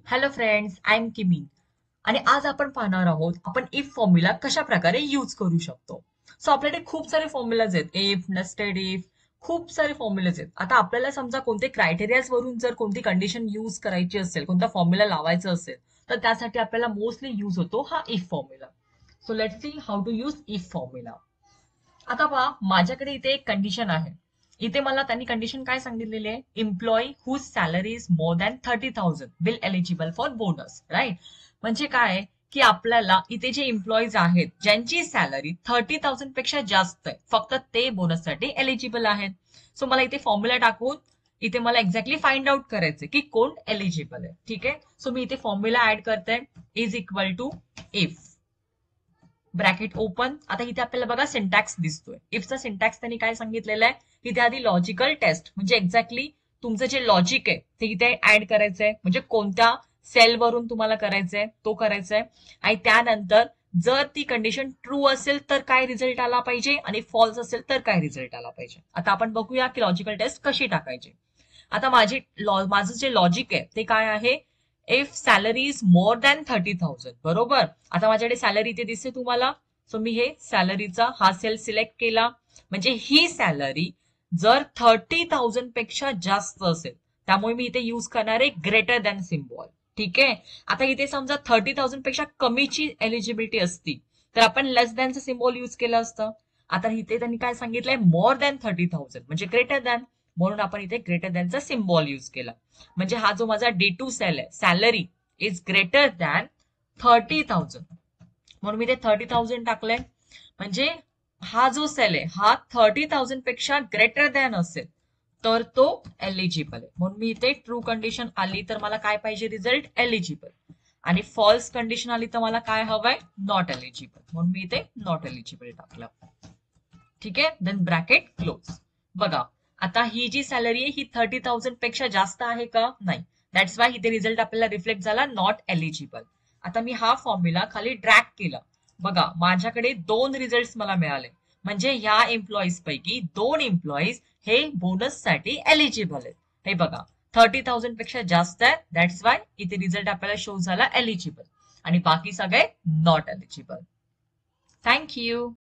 Hello friends, I am किमी आणि आज आपण पाहणार आहोत आपण इफ फॉर्म्युला कशा प्रकारे यूज करू शकतो. सो आपल्याकडे खूप सारे फॉर्म्युलाज आहेत, इफ, नेस्टेड इफ, खूप सारे फॉर्म्युलाज आहेत. आता आपल्याला समजा कोणते क्रायटेरियाज वरून जर कोणती कंडिशन यूज करायची असेल, कोणता फॉर्म्युला लावायचा असेल, तर त्यासाठी आपल्याला मोस्टली यूज होतो हा if formula. So let's see how to use if formula. आता पहा, माझ्याकडे इथे एक कंडिशन आहे. इथे मला त्यांनी कंडिशन काय सांगितलेली आहे, employee whose salary is more than 30,000 will eligible for bonus, right. म्हणजे काय की आपल्याला इथे जे एम्प्लॉईज आहेत ज्यांची सॅलरी 30,000 पेक्षा जास्त आहे, फक्त ते बोनससाठी एलिजिबल आहेत. सो मला इथे फॉर्म्युला टाकून इथे मला एक्झॅक्टली फाइंड आउट करायचं की कोण एलिजिबल आहे. ठीक आहे, सो मी इथे फॉर्म्युला ऍड करते. Is equal to if, bracket open. आता इथे आपल्याला बघा सिंटॅक्स दिसतोय. इफचा सिंटॅक्स त्यांनी काय सांगितलेलं आहे, इथे आधी लॉजिकल टेस्ट म्हणजे एक्झॅक्टली तुमचं जे लॉजिक आहे ते इथे ऍड करायचंय, म्हणजे कोणत्या सेल वरून तुम्हाला करायचंय तो करायचंय. आणि त्यानंतर जर ती कंडिशन ट्रू असेल तर काय रिझल्ट आला पाहिजे आणि फॉल्स असेल तर काय रिझल्ट आला पाहिजे. आता आपण बघूया की लॉजिकल टेस्ट कशी टाकायची. आता माझं जे लॉजिक आहे ते काय आहे, if salary is more than 30,000, बरोबर. आता माझ्याकडे सॅलरी इथे दिसते तुम्हाला. सो मी हे सॅलरीचा हा सेल सिलेक्ट केला, म्हणजे ही सॅलरी जर 30,000 पेक्षा जास्त असेल, त्यामुळे मी इथे युज करणार आहे ग्रेटर दॅन सिम्बॉल. ठीक आहे. आता इथे समजा 30,000 पेक्षा कमीची एलिजिबिलिटी असती तर आपण लेस दॅनचं सिम्बॉल युज केलं असतं. आता इथे त्यांनी काय सांगितलंय, मोर दॅन 30,000 म्हणजे ग्रेटर दॅन, म्हणून आपण इथे ग्रेटर दॅनचा सिम्बॉल युज केला. म्हणजे हा जो माझा D2 सेल आहे, सॅलरी इज ग्रेटर दॅन 30,000, म्हणून मी ते 30,000 टाकलंय. म्हणजे हा जो सेल आहे हा 30,000 पेक्षा ग्रेटर दॅन असेल तर तो एलिजिबल आहे. म्हणून मी इथे ट्रू कंडिशन आली तर मला काय पाहिजे, रिझल्ट एलिजिबल. आणि फॉल्स कंडिशन आली तर मला काय हवंय, नॉट एलिजिबल, म्हणून मी इथे नॉट एलिजिबल टाकलं. ठीक आहे, देन ब्रॅकेट क्लोज. बघा, आता ही जी सॅलरी आहे ही 30,000 पेक्षा जास्त आहे का, नाही. दॅट्स वाय इथे रिझल्ट आपल्याला रिफ्लेक्ट झाला नॉट एलिजिबल. आता मी हा फॉर्म्युला खाली ड्रॅग केला. बघा, माझ्याकडे 2 रिझल्ट मला मिळाले, म्हणजे ह्या एम्प्लॉईज पैकी 2 एम्प्लॉईज हे बोनस साठी एलिजिबल आहेत. हे बघा, 30,000 पेक्षा जास्त आहे, दॅट्स वाय इथे रिझल्ट आपल्याला शो झाला एलिजिबल, आणि बाकी सगळे नॉट एलिजिबल. थँक्यू.